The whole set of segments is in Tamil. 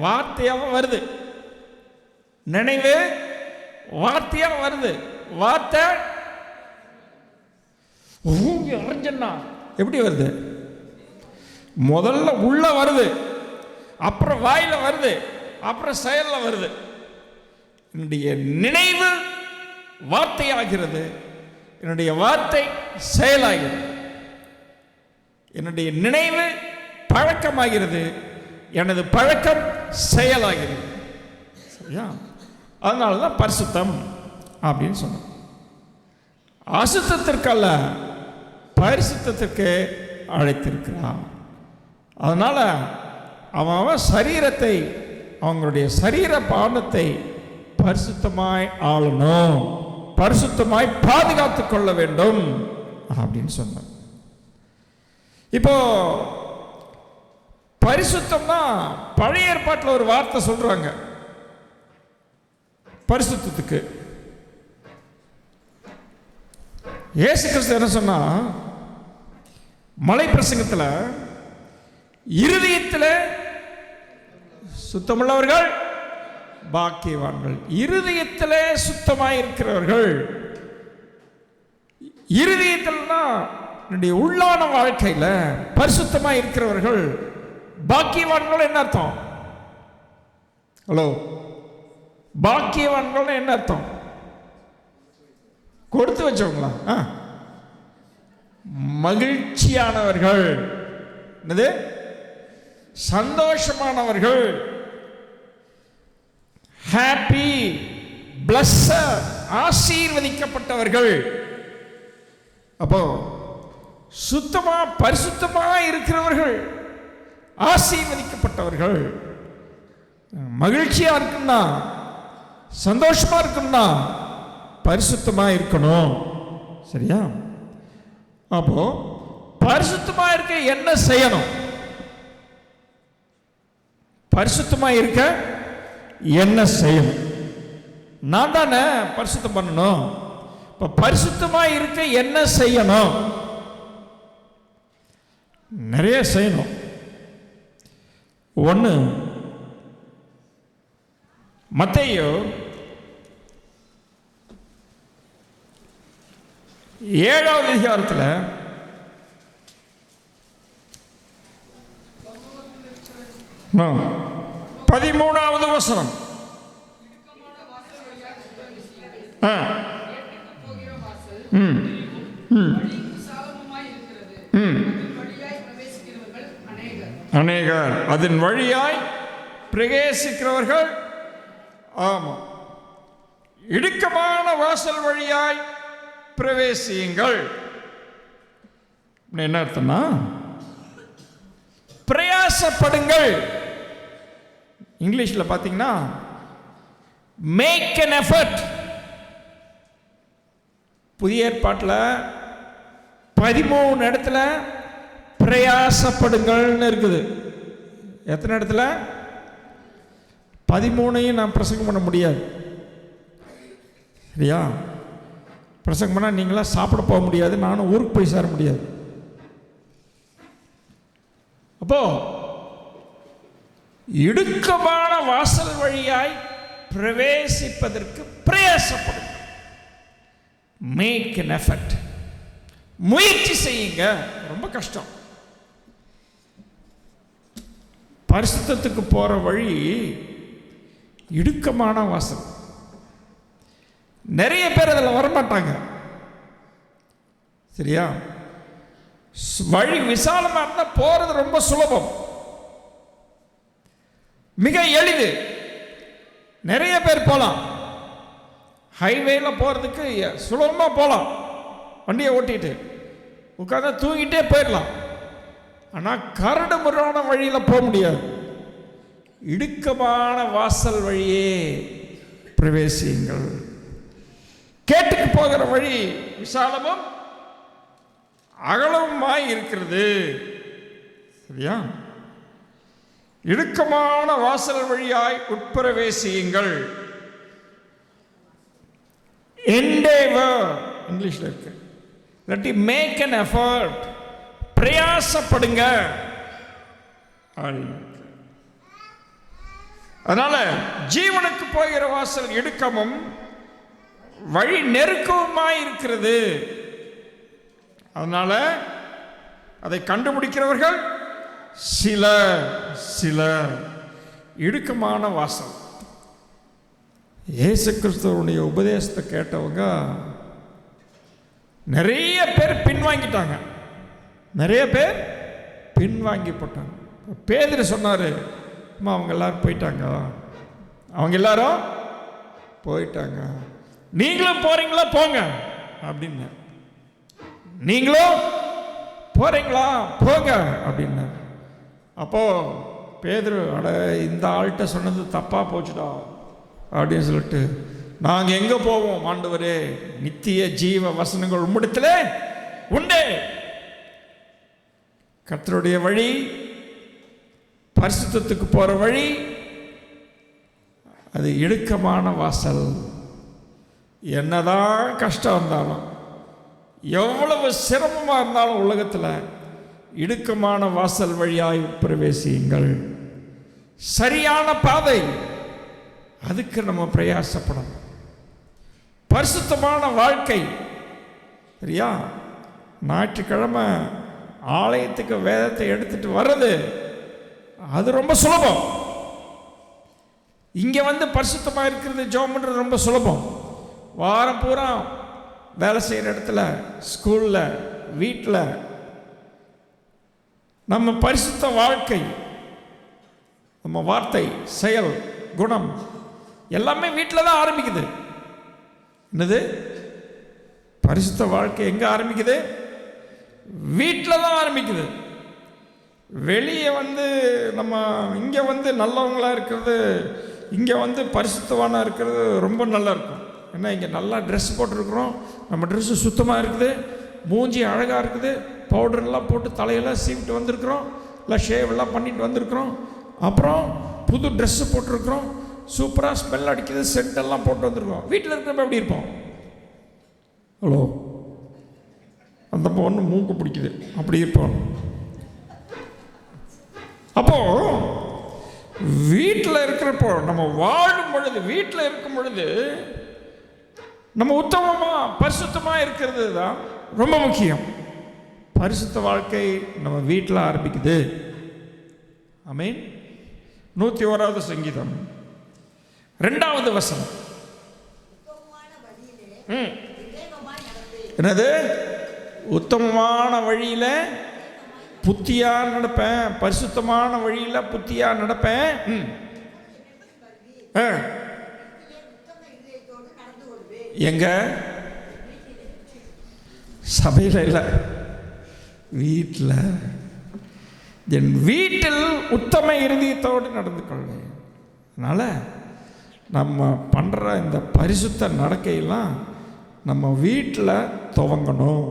வார்த்தையாக வருது. நினைவு வார்த்தையாக வருது. வார்த்தை அறிஞ்சன்னா எப்படி வருது? முதல்ல உள்ள வருது, அப்புறம் வாயில வருது, அப்புறம் செயல்ல வருது. என்னுடைய நினைவு வார்த்தையாகிறது, என்னுடைய வார்த்தை செயலாகிறது. என்னுடைய நினைவு பழக்கமாகிறது, எனது பழக்கம் செயலாகிறது. சரியா? அதனால தான் பரிசுத்தம் அப்படின்னு சொன்னோம். அசுத்தத்திற்கல்ல, பரிசுத்தத்திற்கு அழைத்திருக்கிறான். அதனால அவன் சரீரத்தை, அவங்களுடைய சரீர பாவத்தை பரிசுத்தமாய் ஆளணும், பரிசுத்தமாய் பாதுகாத்து கொள்ள வேண்டும் அப்படின்னு சொன்னான். இப்போ பரிசுத்தம்னா பழைய ஏற்பாட்டில் ஒரு வார்த்தை சொல்றாங்க பரிசுத்தத்துக்கு. இயேசு கிறிஸ்து என்ன சொன்னா, மலை பிரசங்கத்தில், இருதயத்தில் சுத்தமுள்ளவர்கள் பாக்கியவான்கள். இருதயத்தில் சுத்தமாய் இருக்கிறவர்கள், இருதயத்தில்னா என்னுடைய உள்ளான வாழ்க்கையில் பரிசுத்தமாய் இருக்கிறவர்கள் பாக்கியவான்கள். என்ன அர்த்தம்? ஹலோ, பாக்கியவான்கள் என்ன அர்த்தம்? கொடுத்து வச்சவங்களா? மகிழ்ச்சியானவர்கள், என்னது? சந்தோஷமானவர்கள், ஹாப்பி, பிளஸ்ஸர், ஆசீர்வதிக்கப்பட்டவர்கள். அப்போ சுத்தமா பரிசுத்தமா இருக்கிறவர்கள் ஆசீர்வதிக்கப்பட்டவர்கள். மகிழ்ச்சியா இருக்குன்னா, சந்தோஷமா இருக்குன்னா பரிசுத்தமா இருக்கணும். சரியா? அப்போ பரிசுத்தமா இருக்க என்ன செய்யணும்? பரிசுத்தமா இருக்க என்ன செய்யணும்? நான் தானே பரிசுத்தம் பண்ணணும். இப்ப பரிசுத்தமா இருக்க என்ன செய்யணும்? நிறைய செய்யணும். ஒன்று, மத்தேயு 7வது அதிகாரத்தில் 13வது வசனம். அநேகர் அதன் வழியாய் பிரவேசிக்கிறவர்கள். ஆமாம், இடுக்கமான வாசல் வழியாய் பிரவேசியுங்கள். என்ன அர்த்தம்னா, பிரயாசப்படுங்கள். இங்கிலீஷில் பார்த்தீங்கன்னா மேக் an effort. புதிய ஏற்பாட்டில் 13 இடத்துல பிரயாசப்படுங்கள்னு இருக்குது. எத்தனை இடத்துல? 13ஐயும் நான் பிரசங்கம் பண்ண முடியாது. சரியா? பிரசங்கம் பண்ணால் நீங்களாம் சாப்பிட போக முடியாது, நானும் ஊருக்கு போய் சேர முடியாது. அப்போ இடுக்கமான வாசல் வழியாய் பிரவேசிப்பதற்கு பிரயாசப்படும். Make an effort. முயற்சி செய்யுங்க. ரொம்ப கஷ்டம். பரிசுத்தத்துக்கு போற வழி இடுக்கமான வாசல். நிறைய பேர் அதில் வரமாட்டாங்க. சரியா? வழி விசாலமாக இருந்தால் போறது ரொம்ப சுலபம், மிக எளிது. நிறைய பேர் போகலாம். ஹைவேல போகிறதுக்கு சுலபமாக போகலாம், வண்டியை ஓட்டிட்டு உட்காந்து தூங்கிட்டே போயிடலாம். ஆனால் கரடு முரடான வழியில் போக முடியாது. இடுக்கமான வாசல் வழியே பிரவேசியுங்கள். கேட்டுக்கு போகிற வழி விசாலமும் அகலமுமாய் இருக்கிறது. சரியா? இடுக்கமான வாசல் வழியாய் உட்பிரவேசியுங்கள். endeavor இங்கிலீஷ்ல இருக்கு. இல்லாட்டி மேக் an effort, பிரயாசப்படுங்க. அதனால ஜீவனுக்கு போகிற வாசல் இடுக்கமும் வழி நெருக்கமுமாய் இருக்கிறது. அதனால அதை கண்டுபிடிக்கிறவர்கள் சிலர். இடுக்கமான வாசல். இயேசு கிறிஸ்துவனுடைய உபதேசத்தை கேட்டவங்க நிறைய பேர் பின்வாங்கிட்டாங்க. நிறைய பேர் பின்வாங்கி போட்டாங்க. பேதுரு சொன்னார், அம்மா அவங்க எல்லாரும் போயிட்டாங்க, நீங்களும் போறீங்களா போங்க அப்படின்னு. நீங்களும் போறீங்களா போங்க அப்படின்னு. அப்போ பேதுரு, அட இந்த ஆள்கிட்ட சொன்னது தப்பா போச்சுடா அப்படின்னு சொல்லிட்டு, நாங்கள் எங்கே போவோம் ஆண்டவரே, நித்திய ஜீவ வசனங்கள் உம்மிடத்திலே உண்டே. கர்த்தருடைய வழி, பரிசுத்தத்துக்கு போகிற வழி, அது இடுக்கமான வாசல். என்னதான் கஷ்டம் இருந்தாலும், எவ்வளவு சிரமமாக இருந்தாலும் உலகத்தில் இடுக்கமான வாசல் வழியாய் பிரவேசியுங்கள். சரியான பாதை, அதுக்கு நம்ம பிரயாசப்படணும். பரிசுத்தமான வாழ்க்கை, சரியா? ஞாயிற்றுக்கிழமை ஆலயத்துக்கு வேதத்தை எடுத்துட்டு வர்றது அது ரொம்ப சுலபம். இங்கே வந்து பரிசுத்தமாக இருக்கிறது, ஜெபம் பண்ணுறது ரொம்ப சுலபம். வாரம் பூரா வேலை செய்கிற இடத்துல, ஸ்கூலில், வீட்டில் நம்ம பரிசுத்த வாழ்க்கை, நம்ம வார்த்தை, செயல், குணம் எல்லாமே வீட்டில் தான் ஆரம்பிக்குது. என்னது? பரிசுத்த வாழ்க்கை எங்கே ஆரம்பிக்குது? வீட்டில் தான் ஆரம்பிக்குது. வெளியே வந்து நம்ம இங்கே வந்து நல்லவங்களாக இருக்கிறது, இங்கே வந்து பரிசுத்தவானாக இருக்கிறது ரொம்ப நல்லா இருக்கும். ஏன்னா இங்கே நல்லா ட்ரெஸ் போட்டிருக்கிறோம், நம்ம ட்ரெஸ்ஸு சுத்தமாக இருக்குது, மூஞ்சி அழகாக இருக்குது, பவுடர்லாம் போட்டு தலையெல்லாம் சீவிட்டு வந்திருக்கிறோம், இல்லை ஷேவெல்லாம் பண்ணிட்டு வந்திருக்கிறோம், அப்புறம் புது ட்ரெஸ்ஸு போட்டிருக்கிறோம், சூப்பராக ஸ்மெல் அடிக்குது, சென்டெல்லாம் போட்டு வந்திருக்கோம். வீட்டில் இருக்கிறப்ப எப்படி இருப்போம்? ஹலோ, அந்த பொண்ணு மூக்கு பிடிக்குது, அப்படி இருப்போம். அப்போ வீட்டில் இருக்கிறப்போ, நம்ம வாழும் பொழுது, வீட்டில் இருக்கும் பொழுது நம்ம உத்தமமாக பரிசுத்தமாக இருக்கிறது தான் ரொம்ப முக்கியம். பரிசுத்த வாழ்க்கை நம்ம வீட்டில் ஆரம்பிக்குது. ஆமென். 101வது சங்கீதம் 2வது வசனம். என்னது? உத்தமமான வழியில் புத்தியா நடப்பேன், பரிசுத்தமான வழியில் புத்தியா நடப்பேன். எங்க? சபையில் இல்லை, வீட்டில். என் வீட்டில் உத்தம இருதயத்தோடு நடந்து கொள்வேன். அதனால் நம்ம பண்ணுற இந்த பரிசுத்த நடக்கையெல்லாம் நம்ம வீட்டில் துவங்கணும்.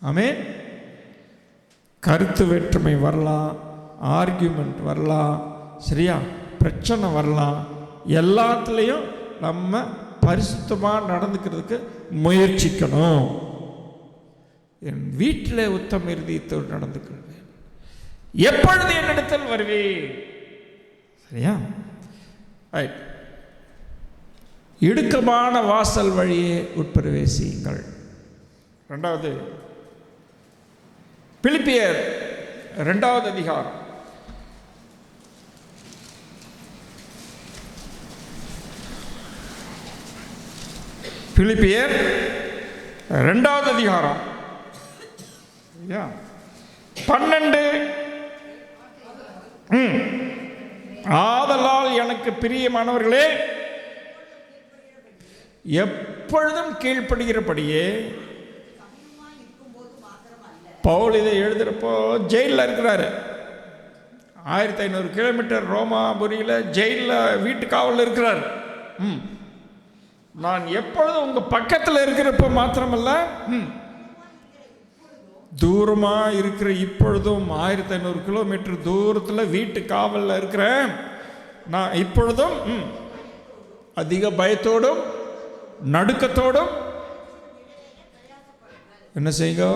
ஆமென். கருத்து வேற்றுமை வரலாம், ஆர்கியூமெண்ட் வரலாம், சரியா, பிரச்சனை வரலாம். எல்லாத்துலேயும் நம்ம பரிசுத்தமாக நடந்துக்கிறதுக்கு முயற்சிக்கணும். என் வீட்டில் உத்தம இருதயத்தோடு நடந்து கொள்வேன், எப்பொழுது என்னிடத்தில் வருவேன். சரியா? ரைட். இடுக்கமான வாசல் வழியே உட்பிரவேசியுங்கள். 2வது பிலிப்பியர் 2வது அதிகாரம். பிலிப்பியர் 2வது அதிகாரம் 12. ஆதலால் எனக்கு பிரியமானவர்களே, எப்பொழுதும் கீழ்ப்படுகிறபடியே. பவுல் இதை எழுதுறப்போ ஜெயிலில் இருக்கிறாரு. 1500 கிலோமீட்டர் ரோமாபுரியில் ஜெயிலில் வீட்டு காவலில் இருக்கிறார். நான் எப்பொழுதும் உங்கள் பக்கத்தில் இருக்கிறப்ப மாத்திரமல்ல, தூரமாக இருக்கிற இப்பொழுதும் 1500 கிலோமீட்டர் தூரத்தில் வீட்டு காவலில் இருக்கிறேன். நான் இப்பொழுதும் அதிக பயத்தோடும் நடுக்கத்தோடும் என்ன செய்யுங்க?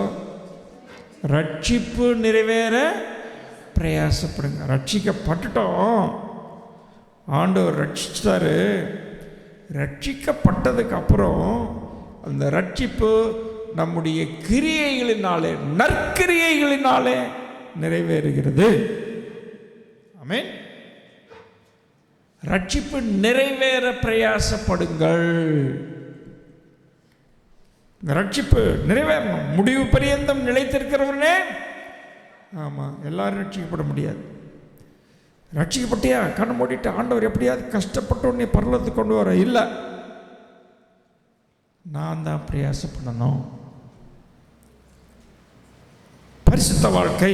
ரட்சிப்பு நிறைவேற பிரயாசப்படுங்க. ரட்சிக்கப்பட்டுட்டோம், ஆண்டவர் ரட்சிச்சாரு. ரட்சிக்கப்பட்டதுக்கு அப்புறம் அந்த ரட்சிப்பு நம்முடைய கிரியைகளினாலே, நற்கிரியைகளினாலே நிறைவேறுகிறது. ஆமென். ரட்சிப்பு நிறைவேற பிரயாசப்படுங்கள். ரட்சிப்பு நிறைவேறணும். முடிவு பரியந்தம் நிலைத்திருக்கிறவனே. ஆமாம், எல்லாரும் ரட்சிக்கப்பட முடியாது. ரட்சிக்கப்பட்டியா, கண்ணை மூடிட்டு ஆண்டவர் எப்படியாவது கஷ்டப்பட்டோன்னே பரலத்துக்கு கொண்டு வர இல்லை. நான் தான் பிரயாசப்படணும். பரிசுத்த வாழ்க்கை,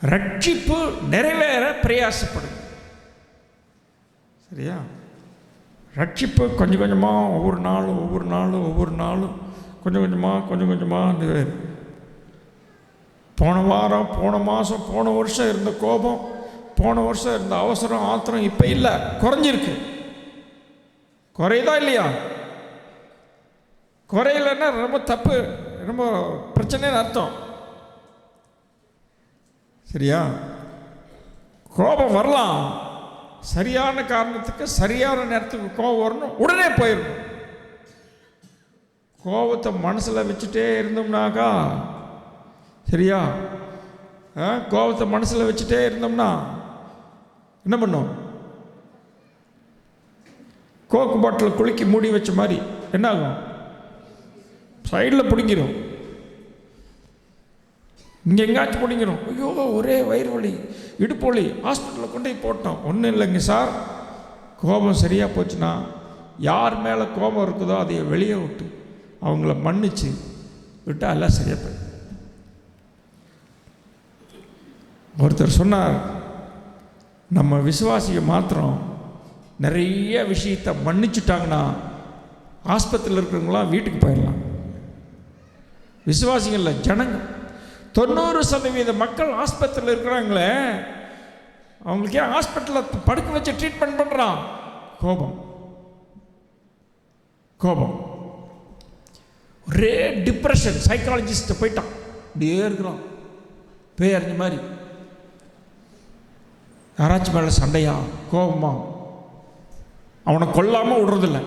ரட்சிப்பு நிறைவேற பிரயாசப்படுங்க. சரியா? ரட்சிப்பு கொஞ்சம் கொஞ்சமாக ஒவ்வொரு நாளும் கொஞ்சம் கொஞ்சமாக நிறைவேறும். போன வாரம், போன மாதம், போன வருஷம் இருந்த கோபம், போன வருஷம் இருந்த அவசரம், ஆத்திரம் இப்போ இல்லை, குறைஞ்சிருக்கு. குறையுதா இல்லையா? குறையலைன்னா ரொம்ப தப்பு, ரொம்ப பிரச்சனைன்னு அர்த்தம். சரியா? கோபம் வரலாம், சரியான காரணத்துக்கு சரியான நேரத்துக்கு கோபம் வரணும், உடனே போயிடணும். கோபத்தை மனசில் வச்சுட்டே இருந்தோம்னாக்கா, சரியா, கோபத்தை மனசில் வச்சுட்டே இருந்தோம்னா என்ன பண்ணும்? கோக்கு பாட்டில் குலுக்கி மூடி வச்ச மாதிரி என்ன ஆகும்? சைடில் பிடிங்கிரும், இங்கே எங்கேயாச்சும் பிடிங்கிரும். ஐயோ, ஒரே வயிறு வலி, இடுப்பு வலி, ஹாஸ்பிட்டலில் கொண்டு போய் போட்டோம். ஒன்றும் இல்லைங்க சார், கோபம் சரியாக போச்சுன்னா யார் மேலே கோபம் இருக்குதோ அதை வெளியே விட்டு அவங்கள மன்னிச்சு விட்டால் எல்லாம் சரியாக போய். ஒருத்தர் சொன்னார், நம்ம விசுவாசியை மாத்திரம் நிறைய விஷயத்தை மன்னிச்சுட்டாங்கன்னா ஆஸ்பத்திரியில் இருக்கிறவங்களாம் வீட்டுக்கு போயிடலாம். விசுவாசிகளில் ஜனங்க 90% மக்கள் ஆஸ்பத்திரியில் இருக்கிறாங்களே, அவங்களுக்கு ஏன் ஹாஸ்பிட்டலில் படுக்க வச்சு ட்ரீட்மெண்ட் பண்ணுறான்? கோபம். ஒரே டிப்ரெஷன். சைக்காலஜிஸ்ட்டை போயிட்டான், அப்படியே இருக்கிறான் பேய் அறிஞ்ச மாதிரி. யாராச்சும் மேலே சண்டையா, கோபமா, அவனை கொல்லாமல் விடுறதில்லை.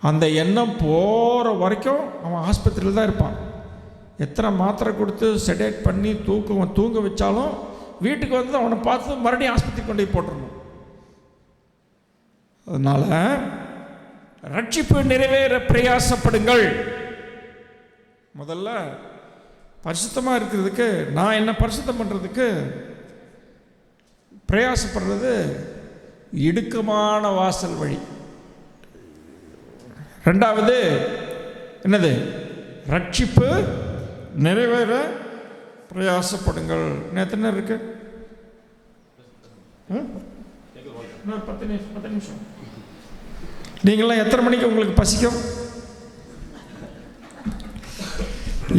அந்த எண்ணம் போகிற வரைக்கும் அவன் ஆஸ்பத்திரியில் தான் இருப்பான். எத்தனை மாத்திரை கொடுத்து செடேட் பண்ணி தூங்க வச்சாலும் வீட்டுக்கு வந்து அவனை பார்த்து மறுபடியும் ஆஸ்பத்திரி கொண்டு போய் போட்டுடணும். அதனால் ரட்சிப்பு நிறைவேற பிரயாசப்படுங்கள். முதல்ல பரிசுத்தமாக இருக்கிறதுக்கு, நான் என்ன பரிசுத்தம் பண்ணுறதுக்கு பிரயாசப்படுறது இடுக்கமான வாசல் வழி. ரெண்டாவது என்னது? ரட்சிப்பு நிறைவேற பிரயாசப்படுங்கள். எத்தனை நேரம் இருக்கு? 10 நிமிஷம். நீங்களாம் எத்தனை மணிக்கு உங்களுக்கு பசிக்கும்?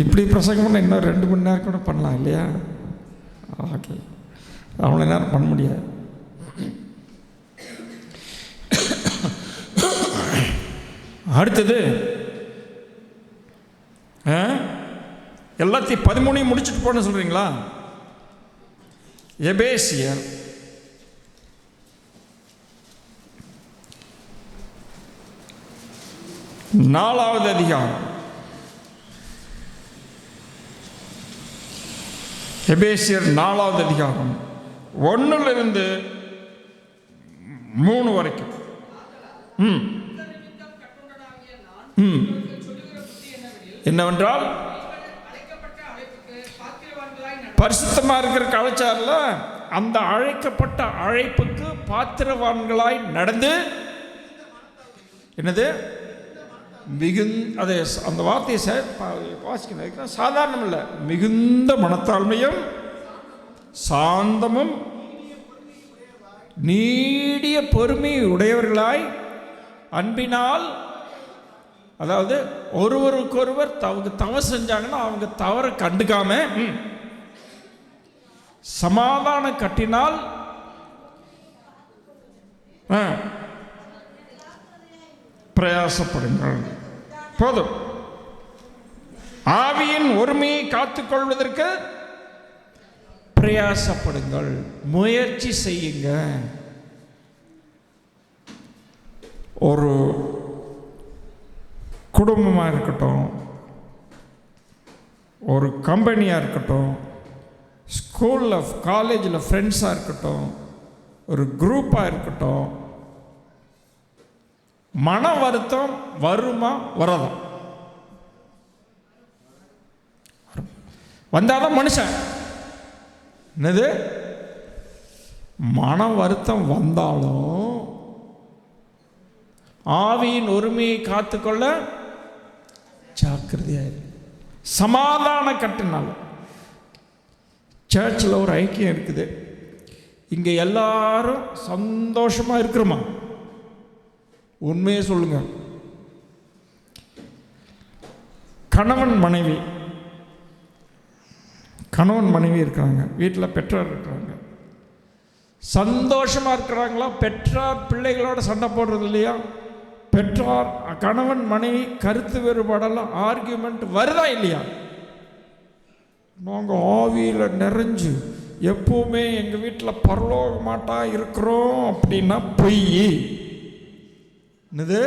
இப்படி பிரசங்கம் பண்ண இன்னும் 2 மணி நேரம் கூட பண்ணலாம் இல்லையா? ஓகே, அவ்வளோ நேரம் பண்ண முடியாது. அடுத்தது எல்லாத்தையும் 13 முடிச்சுட்டு போன சொல்கிறீங்களா? எபேசியர் 4வது அதிகாரம். எபேசியர் 4வது அதிகாரம் 1 3 வரைக்கும். என்னவென்றால், பரிசுத்தமாக இருக்கிற கலாச்சாரல அந்த அழைக்கப்பட்ட அழைப்புக்கு பாத்திரவான்களாய் நடந்து, என்னது அதே அந்த வார்த்தையை வாசிக்கணும். சாதாரணம் இல்லை, மிகுந்த மனத்தாழ்மையும் சாந்தமும் நீடிய பொறுமை உடையவர்களாய் அன்பினால், அதாவது ஒருவருக்கொருவர் அவங்க தவறு செஞ்சாங்கன்னா அவங்க தவறை கண்டுக்காம சமாதான கட்டினால் பிரயாசப்படுங்கள். போதும். ஆவியின் ஒருமையை காத்துக்கொள்வதற்கு பிரயாசப்படுங்கள், முயற்சி செய்யுங்க. ஒரு குடும்பமாக இருக்கட்டும், ஒரு கம்பெனியாக இருக்கட்டும், ஸ்கூலில் காலேஜில் ஃப்ரெண்ட்ஸாக இருக்கட்டும், ஒரு குரூப்பாக இருக்கட்டும், மன வருத்தம் வருமா வராதா? வந்தாதான் மனுஷன். என்னது? மன வருத்தம் வந்தாலும் ஆவியின் ஒருமையை காத்துக்கொள்ள ஜாக்கிரதையாயிரு. சமாதான கட்டினால் சர்ச்சில் ஒரு ஐக்கியம் இருக்குது. இங்கே எல்லாரும் சந்தோஷமாக இருக்கிறோமா? உண்மையே சொல்லுங்க. கணவன் மனைவி இருக்கிறாங்க, வீட்டில் பெற்றோர் இருக்கிறாங்க, சந்தோஷமாக இருக்கிறாங்களா? பெற்றார் பிள்ளைகளோட சண்டை போடுறது இல்லையா? பெற்றார் கணவன் மனைவி கருத்து வேறுபாடெல்லாம் ஆர்கியூமெண்ட் வருதா இல்லையா? நாங்கள் ஆவியில் நிறைஞ்சு எப்பவுமே எங்கள் வீட்டில் பரலோக மாட்டா இருக்கிறோம் அப்படின்னா பொய். என்னது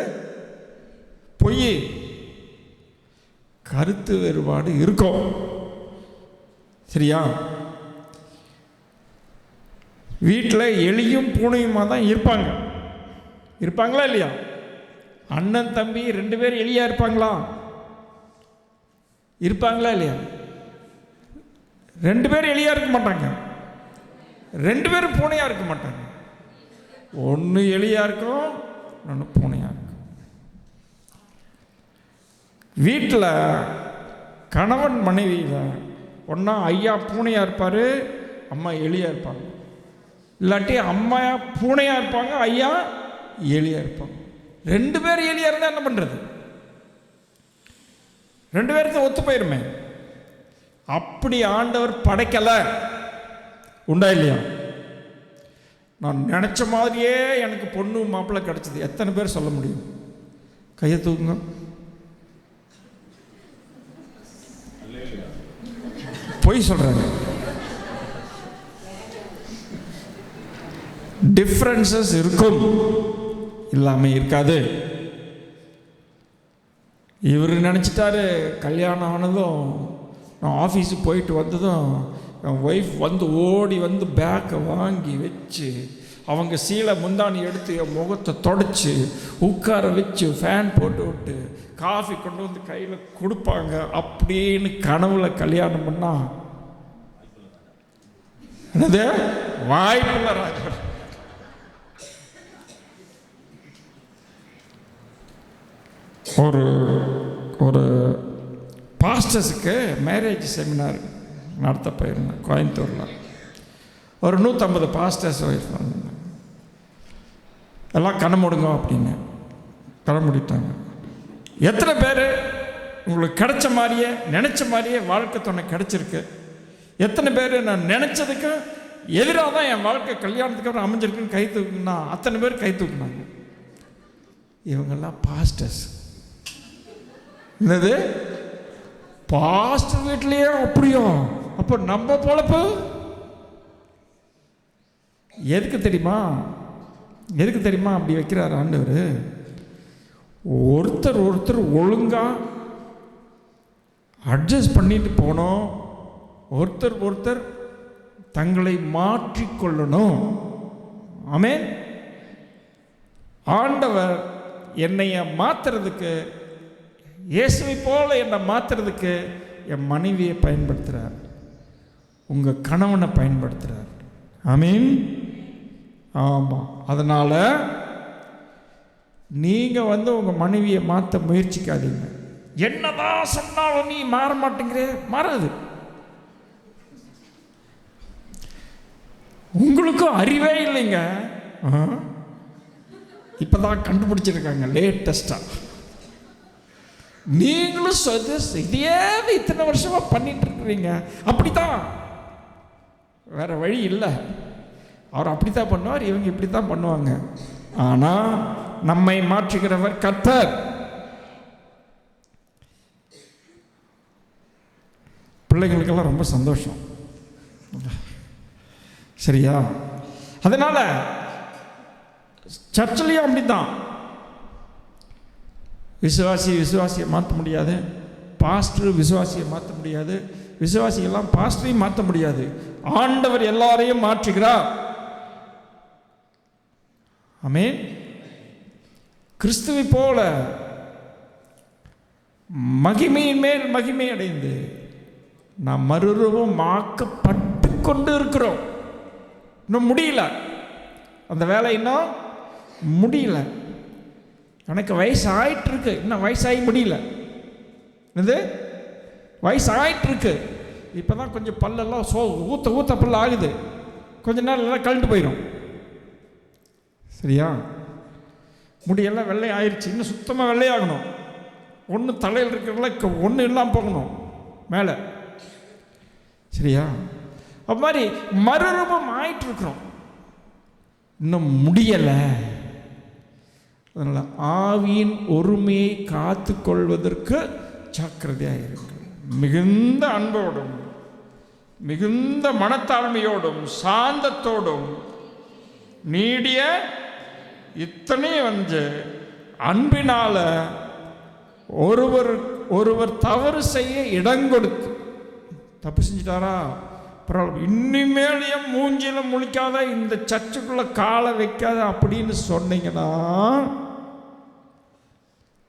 பொய்? கருத்து வேறுபாடு இருக்கும், சரியா? வீட்டில் எலியும் பூனையுமா தான் இருப்பாங்களா இல்லையா? அண்ணன் தம்பி 2 பேர் எலியா இருப்பாங்களா இல்லையா? 2 பேர் எலியா இருக்க மாட்டாங்க, 2 பேரும் பூனையா இருக்க மாட்டாங்க. ஒன்று எலியா இருக்கும், ஒன்று பூனையா இருக்கும். வீட்டில் கணவன் மனைவியில் ஒன்றா ஐயா பூனையாக இருப்பார், அம்மா எலியாக இருப்பாங்க. இல்லாட்டி அம்மா பூனையாக இருப்பாங்க, ஐயா எலியாக இருப்பாங்க. 2 பேர் எலியாக இருந்தால் என்ன பண்ணுறது? 2 பேருக்கு ஒத்து போயிருமே. அப்படி ஆண்டவர் படைக்கலை. உண்டா இல்லையா? நான் நினச்ச மாதிரியே எனக்கு பொண்ணு மாப்பிள்ளை கிடச்சிது. எத்தனை பேர் சொல்ல முடியும்? கையை தூக்குங்க. பொய் சொல்றாங்க. டிஃப்ரென்சஸ் இருக்கும், இல்லாமல் இருக்காது. இவர் நினச்சிட்டாரு கல்யாணம் ஆனதும், நான் ஆஃபீஸுக்கு போயிட்டு வந்ததும் என் ஒய்ஃப் வந்து ஓடி வந்து பேக்கை வாங்கி வச்சு, அவங்க சீலை முந்தானி எடுத்து என் முகத்தை தொடச்சி உட்கார வச்சு ஃபேன் போட்டு விட்டு காஃபி கொண்டு வந்து கையில் கொடுப்பாங்க அப்படின்னு கனவுல கல்யாணம் பண்ணா என்னது? வாய்ப்பில்லை ராஜா. ஒரு பாஸ்டர்ஸுக்கு மேரேஜ் செமினார் நடத்த போயிருந்தேன் கோயம்புத்தூரில். ஒரு 150 பாஸ்டர்ஸ் ஒய்ஃப் வந்திருந்தாங்க. எல்லாம் கண்ண மூடுங்க அப்படின்னு கண்ண மூடிட்டாங்க. எத்தனை பேர் உங்களுக்கு கிடைச்ச மாதிரியே நினச்ச மாதிரியே வாழ்க்கை துணை கிடைச்சிருக்கு? எத்தனை பேர் நான் நினச்சதுக்கு எதிராக தான் என் வாழ்க்கை கல்யாணத்துக்கு அப்புறம் அமைஞ்சிருக்குன்னு கை தூக்குனா? அத்தனை பேர் கை தூக்குனாங்க. இவங்கெல்லாம் பாஸ்டர்ஸ். என்னது? பாஸ்டர் வீட்லேயே அப்படியோ? அப்போ நம்ம பொழப்பு எதுக்கு தெரியுமா அப்படி வைக்கிறார் ஆண்டவர்? ஒருத்தர் ஒழுங்கா அட்ஜஸ்ட் பண்ணிட்டு போனோம். ஒருத்தர் தங்களை மாற்றிக்கொள்ளணும். ஆமென். ஆண்டவர் என்னைய மாத்துறதுக்கு, இயேசுவை போல என்னை மாத்துறதுக்கு என் மனைவியை பயன்படுத்துகிறார், உங்கள் கணவனை பயன்படுத்துகிறார். ஆமென். ஆமாம். அதனால் நீங்கள் உங்கள் மனைவியை மாற்ற முயற்சிக்காதீங்க. என்னதான் சொன்னாலும் நீ மாற மாட்டேங்கிற, மாறாது. உங்களுக்கும் அறிவே இல்லைங்க. இப்போதான் கண்டுபிடிச்சிருக்காங்க லேட்டஸ்டாக. நீங்களும் இதையே இத்தனை வருஷமா பண்ணிட்டு இருக்கிறீங்க. அப்படித்தான், வேற வழி இல்லை. அவர் அப்படித்தான் பண்ணுவார், இவங்க இப்படித்தான் பண்ணுவாங்க. ஆனால் நம்மை மாற்றுகிறவர் கர்த்தர். பிள்ளைங்களுக்கெல்லாம் ரொம்ப சந்தோஷம். சரியா? அதனால் சர்ச்சிலையும் அப்படித்தான். விசுவாசியை மாற்ற முடியாது, பாஸ்டர் விசுவாசியை மாற்ற முடியாது, விசுவாசிகள்லாம் பாஸ்டரையும் மாற்ற முடியாது. ஆண்டவர் எல்லாரையும் மாற்றுகிறார். ஆமென். கிறிஸ்துவை போல மகிமையின் மேல் மகிமை அடைந்து நாம் மறுரூபமாக்கப்பட்டு கொண்டு இருக்கிறோம். இன்னும் முடியல, அந்த வேலை இன்னும் முடியல. எனக்கு வயசு ஆயிட்டு இருக்கு, இன்னும் வயசாகி முடியல. இது வயசு ஆயிட்டு இருக்கு. இப்போ தான் கொஞ்சம் பல்லெல்லாம் ஊத்த பல்ல ஆகுது. கொஞ்ச நேரம் எல்லாம் கழண்டு போயிடும். சரியா? முடியெல்லாம் வெள்ளை ஆயிடுச்சு. இன்னும் சுத்தமாக வெள்ளையாகணும். ஒன்று தலையில் இருக்கிறதுல ஒன்று இல்லாமல் போகணும் மேலே. சரியா? அது மாதிரி மறுரூபம் ஆயிட்டு இருக்கிறோம், இன்னும் முடியலை. அதனால் ஆவியின் ஒருமையை காத்து கொள்வதற்கு ஜாக்கிரதையாக இருக்கு. மிகுந்த அன்போடும் மிகுந்த மனத்தாழ்மையோடும் சாந்தத்தோடும் நீடிய இத்தனை அன்பினால ஒருவர் தவறு செய்ய இடம் கொடுத்து, தப்பு செஞ்சிட்டாரா பரவாயில்ல, இனிமேல் என் மூஞ்சில முழிக்காத, இந்த சர்ச்சுக்குள்ள காலை வைக்காத அப்படின்னு சொன்னீங்கன்னா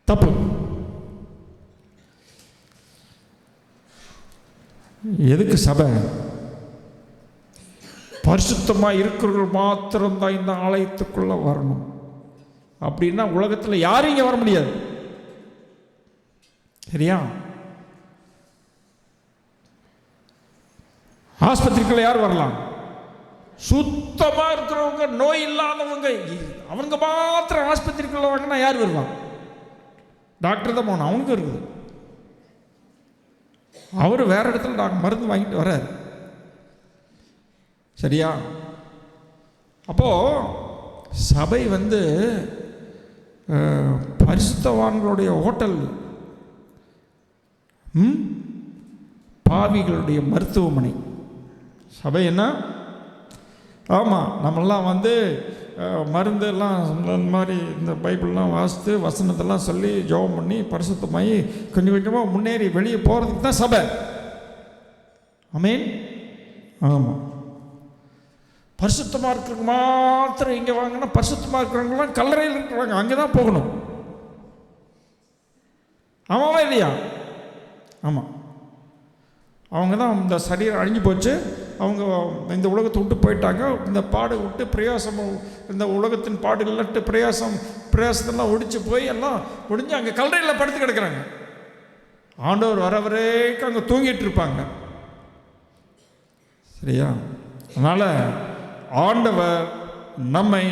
தப்பு. எதுக்கு சபை? பரிசுத்தமாக இருக்கிறவர்கள் மாத்திரம்தான் இந்த ஆலயத்துக்குள்ள வரணும். அப்படின்னா உலகத்தில் யாரும் இங்கே வர முடியாது. சரியா? ஆஸ்பத்திரிக்குள்ள யார் வரலாம்? சுத்தமாக இருக்கிறவங்க, நோய் இல்லாதவங்க, அவங்க மாத்திரம் ஆஸ்பத்திரிக்குள்ள வாங்கினா யார் வருவாங்க? டாக்டர் தான் போகணும். அவனுக்கு இருக்குது. அவர் வேற இடத்துல மருந்து வாங்கிட்டு வர்றார். சரியா? அப்போ சபை பரிசுத்தவான்களுடைய ஹோட்டல், பாவிகளுடைய மருத்துவமனை. சபை என்ன? ஆமாம், நம்மெல்லாம் மருந்து எல்லாம் இந்த மாதிரி இந்த பைபிள்லாம் வாசித்து வசனத்தெல்லாம் சொல்லி ஜெபம் பண்ணி பரிசுத்தமாகி கொஞ்சம் கொஞ்சமாக முன்னேறி வெளியே போகிறதுக்கு தான் சபை. ஆமென். ஆமாம். பரிசுத்தமாக இருக்கிறவங்க மாத்திரம் இங்கே வாங்கினா, பரிசுத்தமாக இருக்கிறவங்களாம் கல்லறையில் இருக்கிறாங்க, அங்கே தான் போகணும். ஆமாவா இல்லையா? ஆமாம். அவங்க தான் இந்த சரீரம் அழிஞ்சு போச்சு, அவங்க இந்த உலகத்தை விட்டு போயிட்டாங்க, இந்த பாடு விட்டு பிரயாசம், இந்த உலகத்தின் பாடுகள்ட்டு பிரயாசத்தெல்லாம் ஒடிச்சு போய் எல்லாம் ஒடிஞ்சு அங்கே கல்லறையில் படுத்து கிடக்கிறாங்க. ஆண்டவர் வர வரைக்கும் அங்கே தூங்கிட்டு இருப்பாங்க. சரியா? அதனால் ஆண்டவர் நம்மை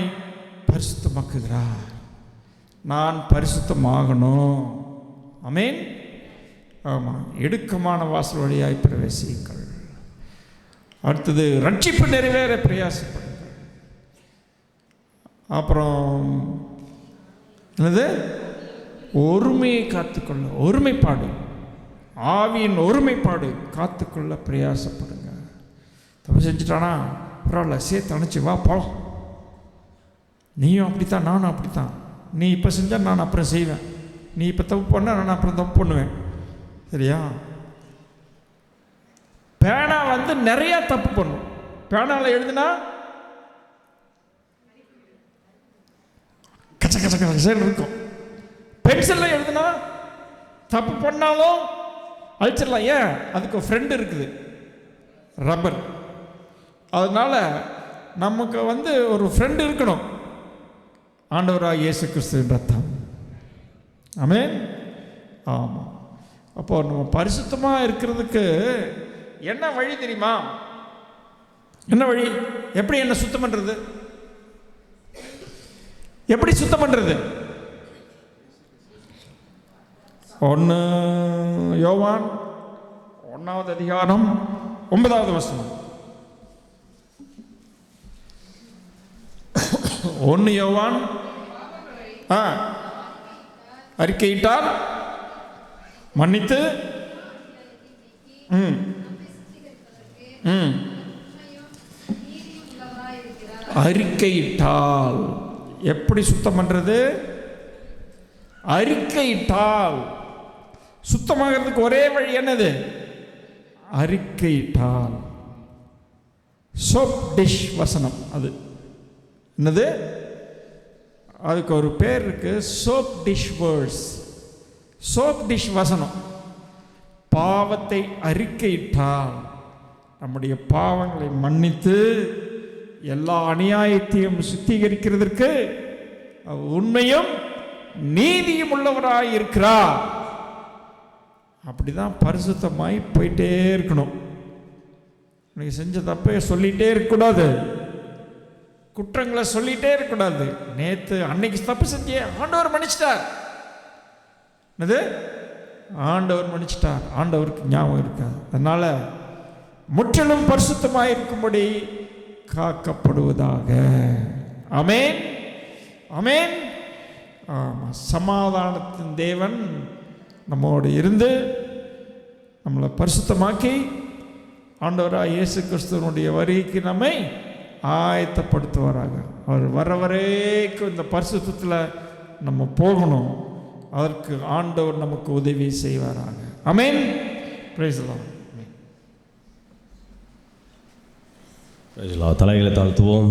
பரிசுத்தமாக்குகிறார். நான் பரிசுத்தமாகணும். ஆமென். ஆமாம். இடுக்கமான வாசல் வழியாய் பிரவேசியுங்கள். அடுத்தது ரட்சிப்பு நிறைவேற பிரயாசப்படுங்கள். அப்புறம் என்னது? ஒருமையை காத்துக்கொள்ள, ஒருமைப்பாடு, ஆவியின் ஒருமைப்பாடு காத்துக்கொள்ள பிரயாசப்படுங்க. தப்பு செஞ்சுட்டானா பரவாயில்ல, சேர்த்து அணைச்சி வா போகலாம். நீயும் அப்படித்தான், நானும் அப்படித்தான். நீ இப்போ செஞ்சால் நான் அப்புறம் செய்வேன், நீ இப்போ தப்பு பண்ண நான் அப்புறம் தப்பு பண்ணுவேன். சரியா? பேனா நிறைய தப்பு பண்ணும். பேனாவில் எழுதுனா கச்ச கச்ச கச்சன்னு இருக்கும். பென்சிலில் எழுதுனா தப்பு பண்ணாலும் அழிச்சிடலாம். ஏன்? அதுக்கு ஃப்ரெண்டு இருக்குது, ரப்பர். அதனால நமக்கு ஒரு ஃப்ரெண்டு இருக்கணும், ஆண்டவராகிய இயேசு கிறிஸ்துவின் ரத்தம். ஆமென். ஆமாம். அப்போ நம்ம பரிசுத்தமாக இருக்கிறதுக்கு என்ன வழி தெரியுமா? என்ன வழி? எப்படி என்ன சுத்தம் பண்ணுறது? எப்படி சுத்தம் பண்ணுறது? 1 யோவான் 1வது அதிகாரம் 9வது வசனம். 1 யோவான் அறிக்கையிட்டால் மன்னித்து அறிக்கையிட்டால். எப்படி சுத்தம் பண்ணுறது? அறிக்கையிட்டால். சுத்தமாகிறதுக்கு ஒரே வழி என்னது? அறிக்கையிட்டால். சோப் டிஷ் வசனம் அது என்னது? அதுக்கு ஒரு பேர் இருக்கு, soap dish words. Soap dish வசனம். பாவத்தை அறிக்கையிட்டால், நம்முடைய பாவங்களை மன்னித்து எல்லா அநியாயத்தையும் சுத்திகரிக்கிறதற்கு உண்மையும் நீதியும் உள்ளவராய் இருக்கிறார். அப்படிதான் பரிசுத்தமாய் போயிட்டே இருக்கணும். நீங்க செஞ்ச தப்பை சொல்லிட்டே இருக்கக்கூடாது, குற்றங்களை சொல்லிட்டே இருக்கக்கூடாது. நேற்று அன்னைக்கு தப்பு செஞ்சே ஆண்டவர் மன்னிச்சிட்டார். என்னது? ஆண்டவர் மன்னிச்சிட்டார். ஆண்டவருக்கு ஞாபகம் இருக்காது. அதனால முற்றிலும் பரிசுத்தமாக இருக்கும்படி காக்கப்படுவதாக. ஆமென், ஆமென். ஆமாம், சமாதானத்தின் தேவன் நம்மோடு இருந்து நம்மளை பரிசுத்தமாக்கி ஆண்டவராக இயேசு கிறிஸ்துவனுடைய வருகைக்கு நம்மை ஆயத்தப்படுத்துவாராக. அவர் வர வரைக்கும் இந்த பரிசுத்தத்தில் நம்ம போகணும். அதற்கு ஆண்டவர் நமக்கு உதவி செய்வாராக. ஆமென். Praise the lord. தலைகளை தாழ்த்துவோம்.